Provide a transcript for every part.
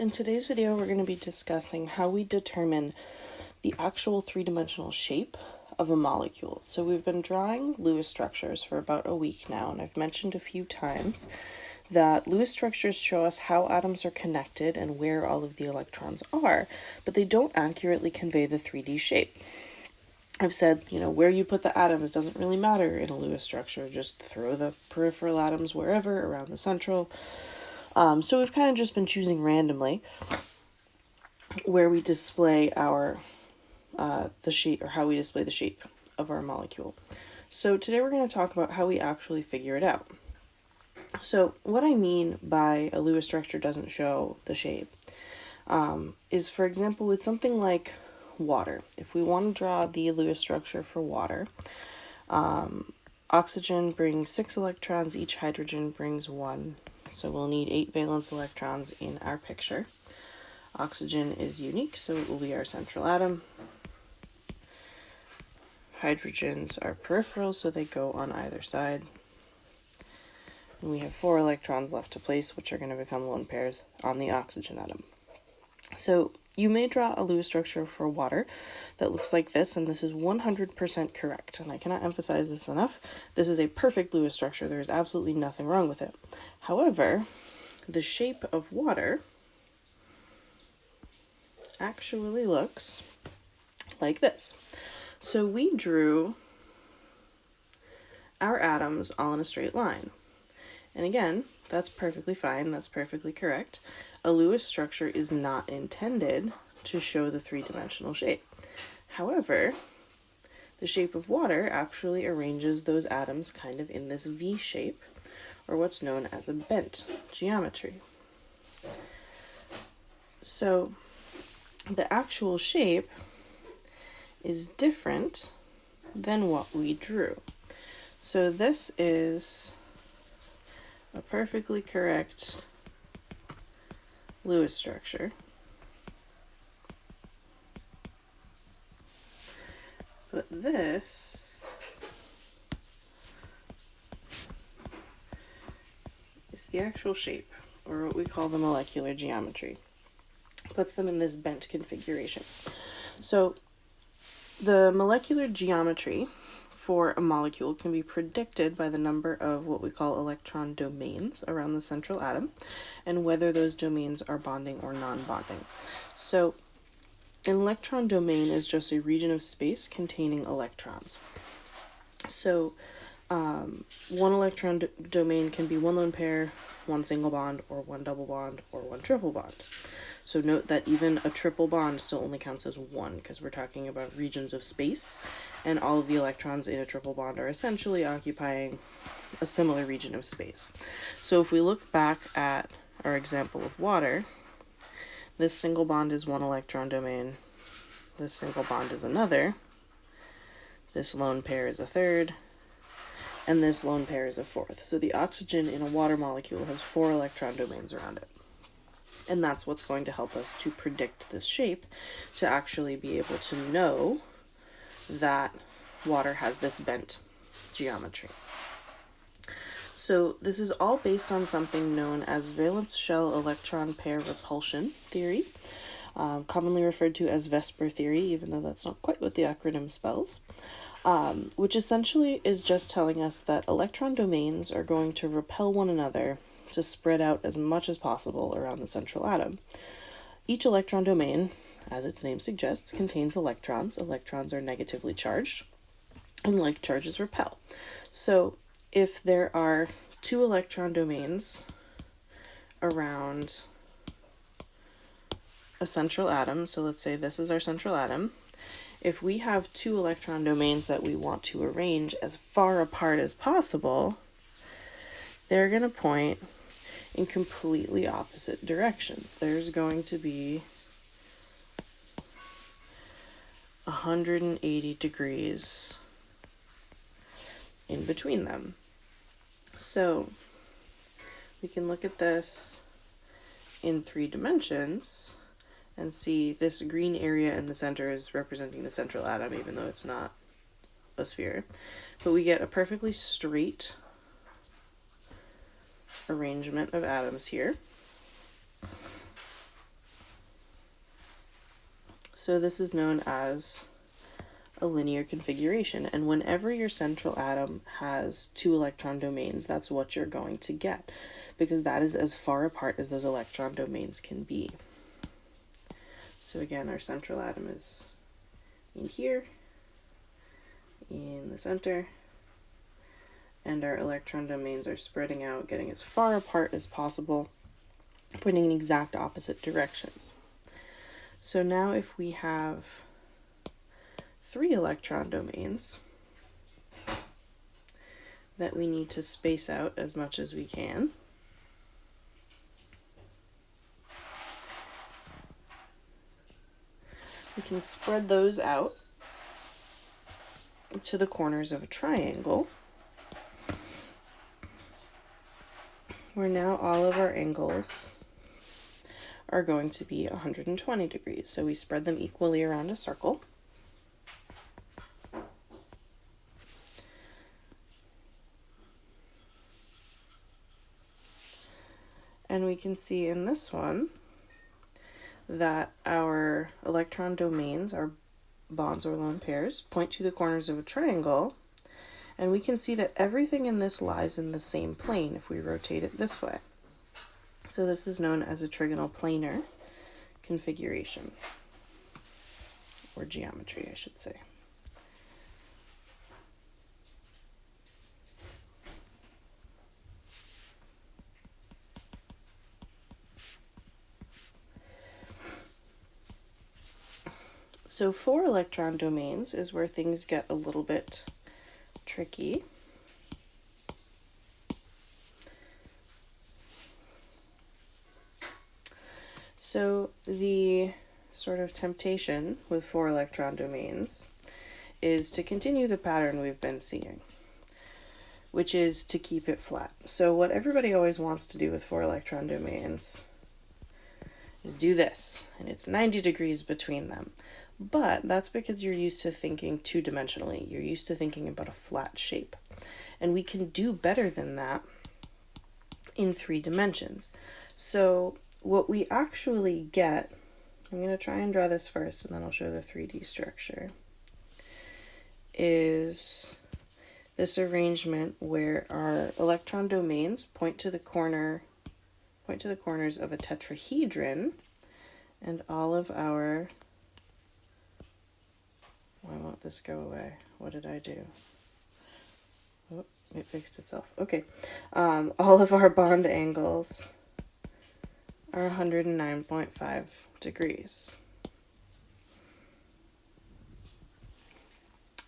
In today's video, we're going to be discussing how we determine the actual three-dimensional shape of a molecule. So we've been drawing Lewis structures for about a week now, and I've mentioned a few times that Lewis structures show us how atoms are connected and where all of the electrons are, but they don't accurately convey the 3D shape. I've said, where you put the atoms doesn't really matter in a Lewis structure. Just throw the peripheral atoms wherever around the central. So we've kind of just been choosing randomly where we display our the shape, or how we display the shape of our molecule. So today we're going to talk about how we actually figure it out. So what I mean by a Lewis structure doesn't show the shape is, for example, with something like water. If we want to draw the Lewis structure for water, oxygen brings 6 electrons, each hydrogen brings 1. So we'll need 8 valence electrons in our picture. Oxygen is unique, so it will be our central atom. Hydrogens are peripheral, so they go on either side. And we have 4 electrons left to place, which are going to become lone pairs on the oxygen atom. So you may draw a Lewis structure for water that looks like this, and this is 100% correct. And I cannot emphasize this enough. This is a perfect Lewis structure. There is absolutely nothing wrong with it. However, the shape of water actually looks like this. So we drew our atoms all in a straight line. And again, that's perfectly fine. That's perfectly correct. A Lewis structure is not intended to show the three-dimensional shape. However, the shape of water actually arranges those atoms kind of in this V shape, or what's known as a bent geometry. So the actual shape is different than what we drew. So this is a perfectly correct Lewis structure. But this is the actual shape, or what we call the molecular geometry. Puts them in this bent configuration. So the molecular geometry for a molecule can be predicted by the number of what we call electron domains around the central atom, and whether those domains are bonding or non-bonding. So an electron domain is just a region of space containing electrons. So one electron domain can be 1 lone pair, 1 single bond, or 1 double bond, or 1 triple bond. So note that even a triple bond still only counts as 1, because we're talking about regions of space, and all of the electrons in a triple bond are essentially occupying a similar region of space. So if we look back at our example of water, this single bond is 1 electron domain, this single bond is another, this lone pair is a third, and this lone pair is a fourth. So the oxygen in a water molecule has 4 electron domains around it. And that's what's going to help us to predict this shape, to actually be able to know that water has this bent geometry. So this is all based on something known as valence shell electron pair repulsion theory, commonly referred to as Vesper Theory, even though that's not quite what the acronym spells, which essentially is just telling us that electron domains are going to repel one another to spread out as much as possible around the central atom. Each electron domain, as its name suggests, contains electrons. Electrons are negatively charged, and like charges repel. So if there are 2 electron domains around a central atom, so let's say this is our central atom, if we have 2 electron domains that we want to arrange as far apart as possible, they're going to point in completely opposite directions. There's going to be 180 degrees in between them. So we can look at this in 3 dimensions and see this green area in the center is representing the central atom, even though it's not a sphere. But we get a perfectly straight arrangement of atoms here. So this is known as a linear configuration, and whenever your central atom has 2 electron domains, that's what you're going to get, because that is as far apart as those electron domains can be. So again, our central atom is in here, in the center, and our electron domains are spreading out, getting as far apart as possible, pointing in exact opposite directions. So now if we have 3 electron domains that we need to space out as much as we can, we can spread those out to the corners of a triangle, where now all of our angles are going to be 120 degrees. So we spread them equally around a circle. And we can see in this one that our electron domains, our bonds or lone pairs, point to the corners of a triangle, and we can see that everything in this lies in the same plane if we rotate it this way. So this is known as a trigonal planar configuration, or geometry, I should say. So 4 electron domains is where things get a little bit tricky. So the sort of temptation with 4 electron domains is to continue the pattern we've been seeing, which is to keep it flat. So what everybody always wants to do with 4 electron domains is do this, and it's 90 degrees between them. But that's because you're used to thinking 2-dimensionally. You're used to thinking about a flat shape. And we can do better than that in 3 dimensions. So what we actually get, I'm going to try and draw this first and then I'll show the 3D structure, is this arrangement where our electron domains point to the corners of a tetrahedron, and all of our, why won't this go away? What did I do? Oh, it fixed itself. Okay. All of our bond angles are 109.5 degrees.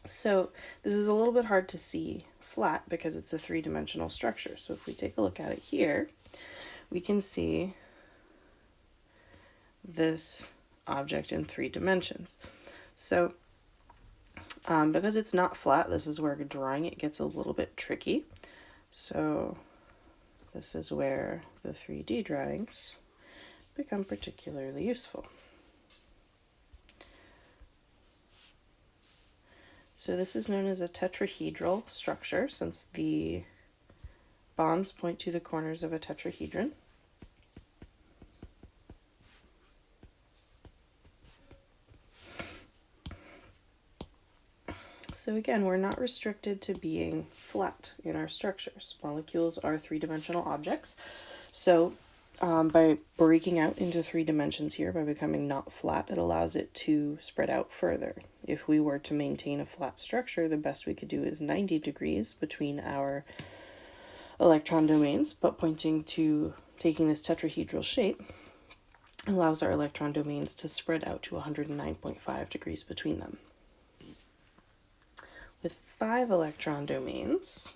So this is a little bit hard to see flat because it's a 3-dimensional structure. So if we take a look at it here, we can see this object in 3 dimensions. So because it's not flat, this is where drawing it gets a little bit tricky. So this is where the 3D drawings become particularly useful. So this is known as a tetrahedral structure, since the bonds point to the corners of a tetrahedron. So again, we're not restricted to being flat in our structures. Molecules are 3-dimensional objects. So by breaking out into 3 dimensions here, by becoming not flat, it allows it to spread out further. If we were to maintain a flat structure, the best we could do is 90 degrees between our electron domains, but pointing to taking this tetrahedral shape allows our electron domains to spread out to 109.5 degrees between them. With 5 electron domains,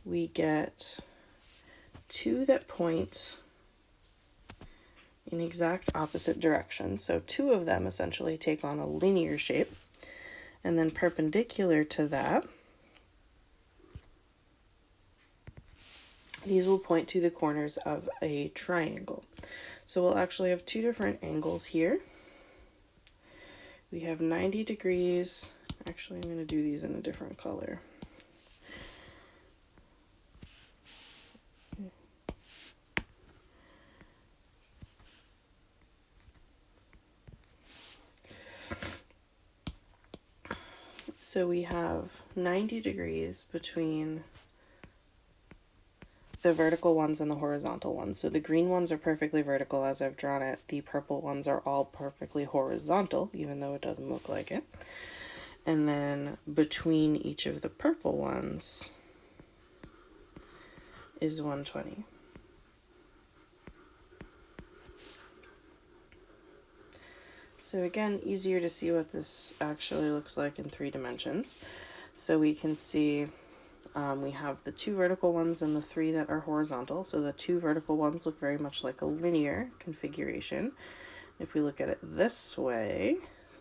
we get 2 that point in exact opposite directions. So 2 of them essentially take on a linear shape, and then perpendicular to that, these will point to the corners of a triangle. So we'll actually have 2 different angles here. We have 90 degrees. Actually, I'm going to do these in a different color. So we have 90 degrees between the vertical ones and the horizontal ones. So the green ones are perfectly vertical as I've drawn it. The purple ones are all perfectly horizontal, even though it doesn't look like it. And then between each of the purple ones is 120. So again, easier to see what this actually looks like in 3 dimensions. So we can see we have the 2 vertical ones and the 3 that are horizontal. So the 2 vertical ones look very much like a linear configuration. If we look at it this way,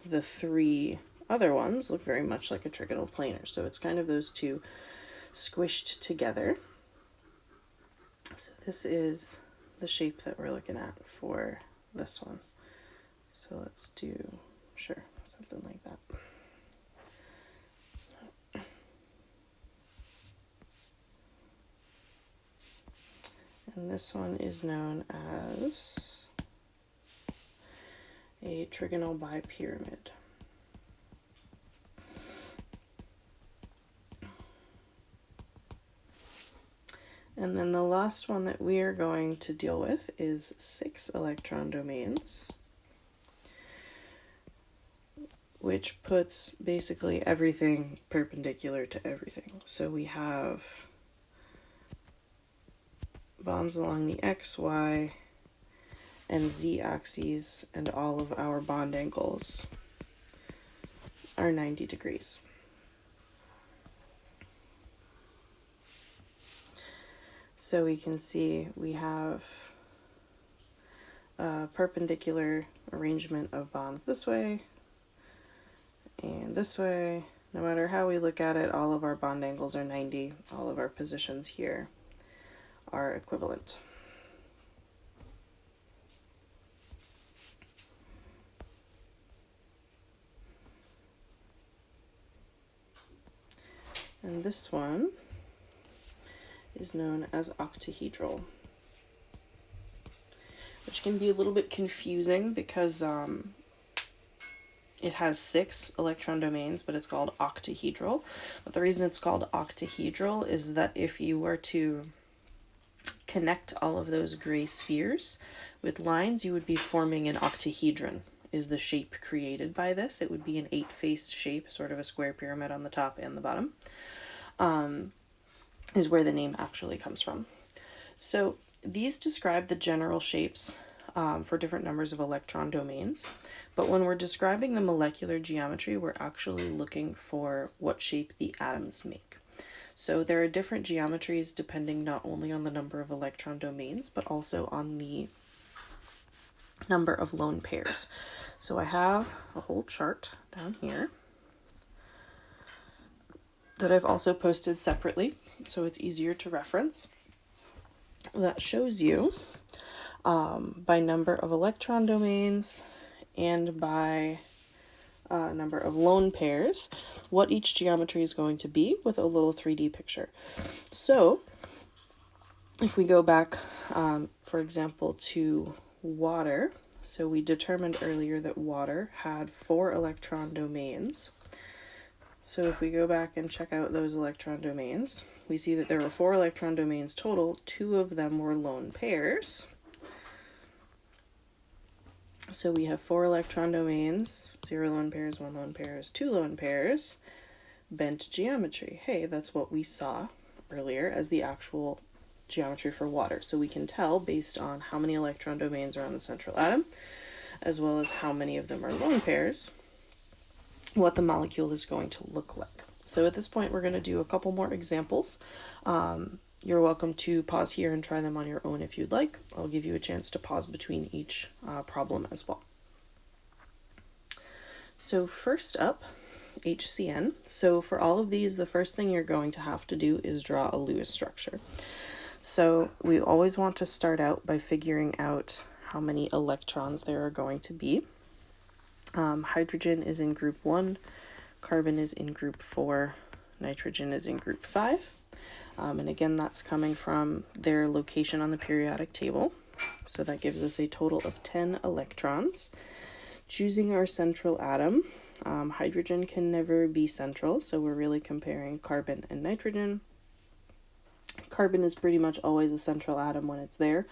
the 3 other ones look very much like a trigonal planar. So it's kind of those 2 squished together. So this is the shape that we're looking at for this one. So let's do, sure, something like that. And this one is known as a Trigonal Bipyramid. And then the last one that we are going to deal with is 6 electron domains, which puts basically everything perpendicular to everything. So we have bonds along the x, y, and z axes, and all of our bond angles are 90 degrees. So we can see we have a perpendicular arrangement of bonds this way and this way. No matter how we look at it, all of our bond angles are 90. All of our positions here are equivalent. And this one is known as octahedral, which can be a little bit confusing because it has 6 electron domains, but it's called octahedral. But the reason it's called octahedral is that if you were to connect all of those gray spheres with lines, you would be forming an octahedron, is the shape created by this. It would be an 8-faced shape, sort of a square pyramid on the top and the bottom, is where the name actually comes from. So these describe the general shapes for different numbers of electron domains, but when we're describing the molecular geometry, we're actually looking for what shape the atoms make. So there are different geometries depending not only on the number of electron domains, but also on the number of lone pairs. So I have a whole chart down here that I've also posted separately, so it's easier to reference, that shows you by number of electron domains and by number of lone pairs what each geometry is going to be with a little 3D picture. So if we go back, for example, to water, so we determined earlier that water had 4 electron domains. So if we go back and check out those electron domains, we see that there were 4 electron domains total. 2 of them were lone pairs. So we have 4 electron domains, 0 lone pairs, 1 lone pairs, 2 lone pairs, bent geometry. Hey, that's what we saw earlier as the actual geometry for water. So we can tell based on how many electron domains are on the central atom, as well as how many of them are lone pairs, what the molecule is going to look like. So at this point, we're going to do a couple more examples. You're welcome to pause here and try them on your own if you'd like. I'll give you a chance to pause between each problem as well. So first up, HCN. So for all of these, the first thing you're going to have to do is draw a Lewis structure. So we always want to start out by figuring out how many electrons there are going to be. Hydrogen is in group 1, carbon is in group 4, nitrogen is in group 5. And again, that's coming from their location on the periodic table. So that gives us a total of 10 electrons. Choosing our central atom, Hydrogen can never be central, so we're really comparing carbon and nitrogen. Carbon is pretty much always a central atom when it's there,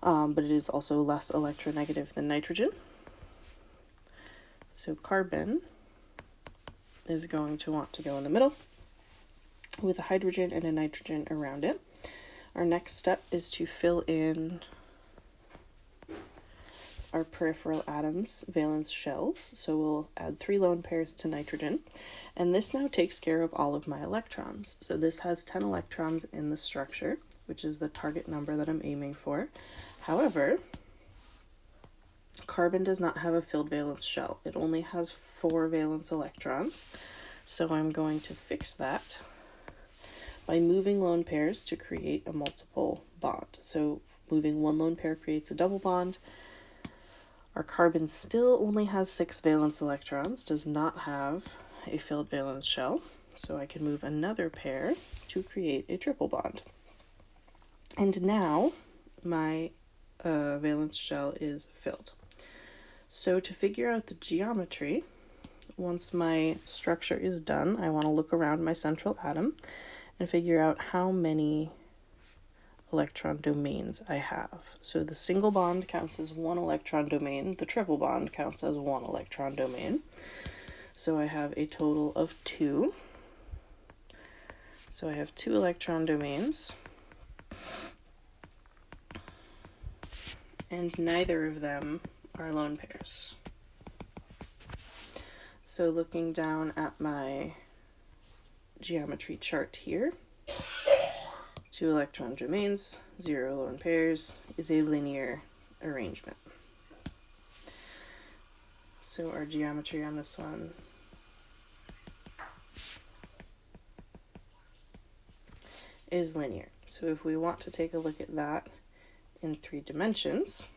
but it is also less electronegative than nitrogen. So carbon is going to want to go in the middle with a hydrogen and a nitrogen around it. Our next step is to fill in our peripheral atoms' valence shells. So we'll add 3 lone pairs to nitrogen. And this now takes care of all of my electrons. So this has 10 electrons in the structure, which is the target number that I'm aiming for. However, carbon does not have a filled valence shell. It only has 4 valence electrons. So I'm going to fix that by moving lone pairs to create a multiple bond. So moving 1 lone pair creates a double bond. Our carbon still only has 6 valence electrons, does not have a filled valence shell, so I can move another pair to create a triple bond. And now my valence shell is filled. So to figure out the geometry, once my structure is done, I want to look around my central atom and figure out how many electron domains I have. So the single bond counts as 1 electron domain, the triple bond counts as 1 electron domain. So I have a total of 2. So I have 2 electron domains, and neither of them are lone pairs. So looking down at my geometry chart here, 2 electron domains, 0 lone pairs is a linear arrangement. So our geometry on this one is linear. So if we want to take a look at that in 3 dimensions,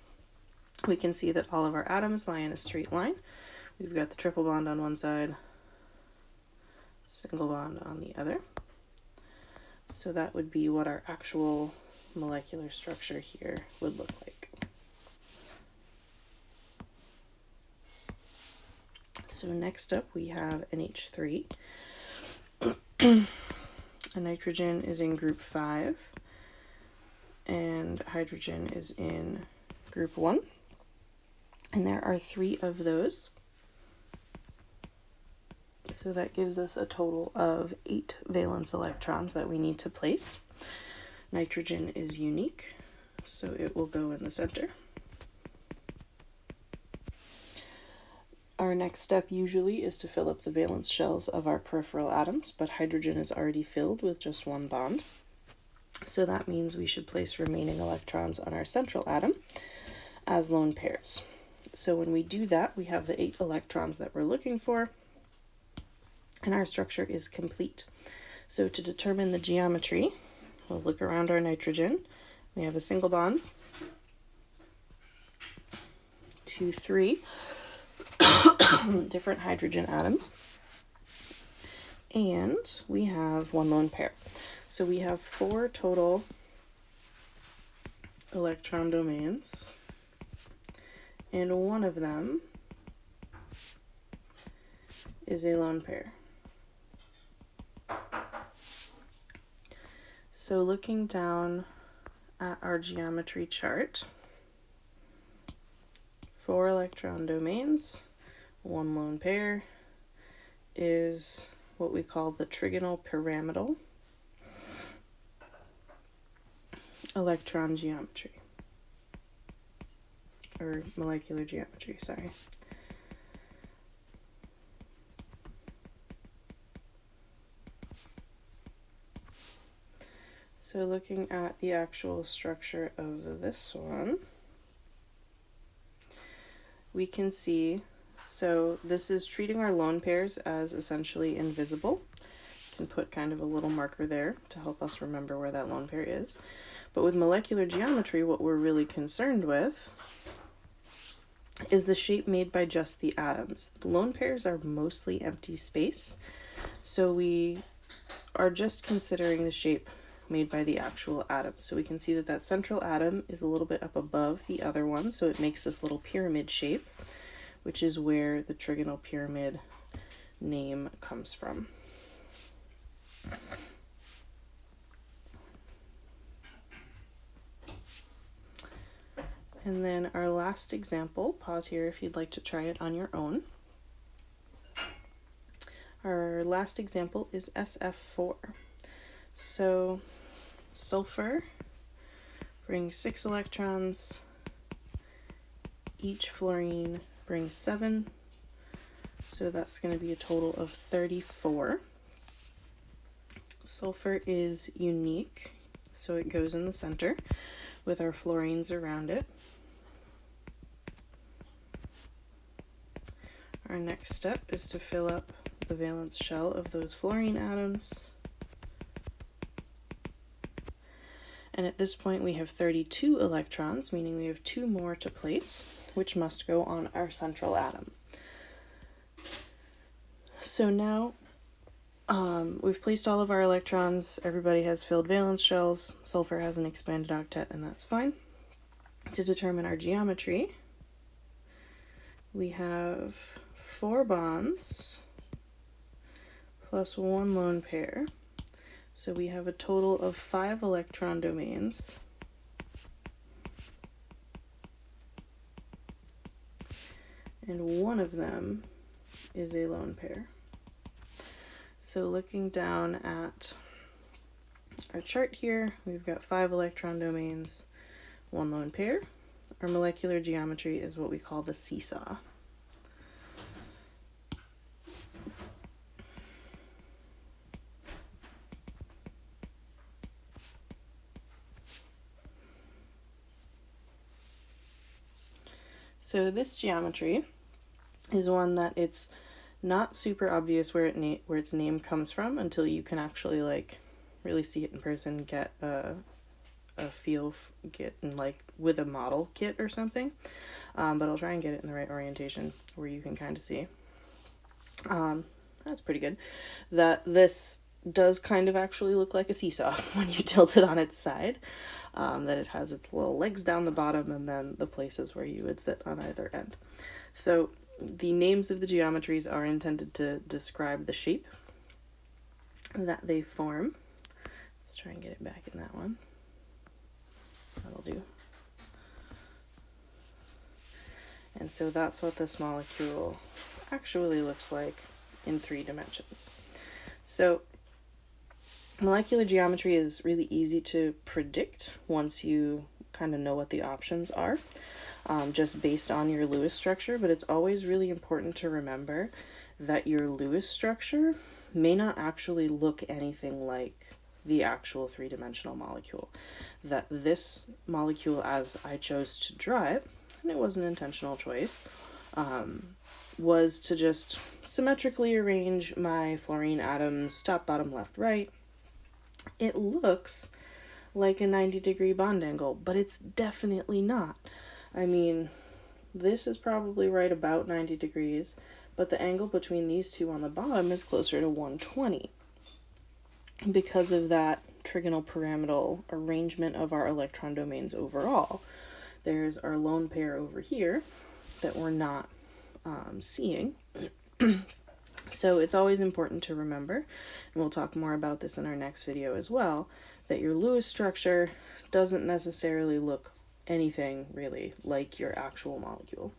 we can see that all of our atoms lie in a straight line. We've got the triple bond on one side, single bond on the other. So that would be what our actual molecular structure here would look like. So next up we have NH3. A nitrogen is in group 5 and hydrogen is in group 1. And there are 3 of those. So that gives us a total of 8 valence electrons that we need to place. Nitrogen is unique, so it will go in the center. Our next step usually is to fill up the valence shells of our peripheral atoms, but hydrogen is already filled with just 1 bond. So that means we should place remaining electrons on our central atom as lone pairs. So when we do that, we have the 8 electrons that we're looking for, and our structure is complete. So to determine the geometry, we'll look around our nitrogen. We have a single bond, 2, 3 different hydrogen atoms, and we have 1 lone pair. So we have 4 total electron domains, and 1 of them is a lone pair. So looking down at our geometry chart, 4 electron domains, 1 lone pair is what we call the trigonal pyramidal electron geometry, or molecular geometry, sorry. So looking at the actual structure of this one, we can see, so this is treating our lone pairs as essentially invisible. You can put kind of a little marker there to help us remember where that lone pair is. But with molecular geometry, what we're really concerned with is the shape made by just the atoms. The lone pairs are mostly empty space, so we are just considering the shape made by the actual atom. So we can see that that central atom is a little bit up above the other one, so it makes this little pyramid shape, which is where the trigonal pyramid name comes from. And then our last example, pause here if you'd like to try it on your own. Our last example is SF4. So sulfur brings 6 electrons, each fluorine brings 7, so that's going to be a total of 34. Sulfur is unique, so it goes in the center with our fluorines around it. Our next step is to fill up the valence shell of those fluorine atoms. And at this point we have 32 electrons, meaning we have 2 more to place, which must go on our central atom. So now we've placed all of our electrons, everybody has filled valence shells, sulfur has an expanded octet, and that's fine. To determine our geometry, we have 4 bonds plus 1 lone pair. So we have a total of 5 electron domains. And one of them is a lone pair. So looking down at our chart here, we've got 5 electron domains, 1 lone pair. Our molecular geometry is what we call the seesaw. So this geometry is one that it's not super obvious where its name comes from until you can actually like really see it in person, get a feel, get in like with a model kit or something. But I'll try and get it in the right orientation where you can kind of see. That's pretty good. That this does kind of actually look like a seesaw when you tilt it on its side. That it has its little legs down the bottom and then the places where you would sit on either end. So the names of the geometries are intended to describe the shape that they form. Let's try and get it back in that one. That'll do. And so that's what this molecule actually looks like in 3 dimensions. So molecular geometry is really easy to predict once you kind of know what the options are, just based on your Lewis structure, but it's always really important to remember that your Lewis structure may not actually look anything like the actual 3-dimensional molecule. That this molecule, as I chose to draw it, and it was an intentional choice, was to just symmetrically arrange my fluorine atoms top, bottom, left, right. It looks like a 90-degree bond angle, but it's definitely not. I mean, this is probably right about 90 degrees, but the angle between these two on the bottom is closer to 120 because of that trigonal pyramidal arrangement of our electron domains overall. There's our lone pair over here that we're not seeing. So it's always important to remember, and we'll talk more about this in our next video as well, that your Lewis structure doesn't necessarily look anything really like your actual molecule.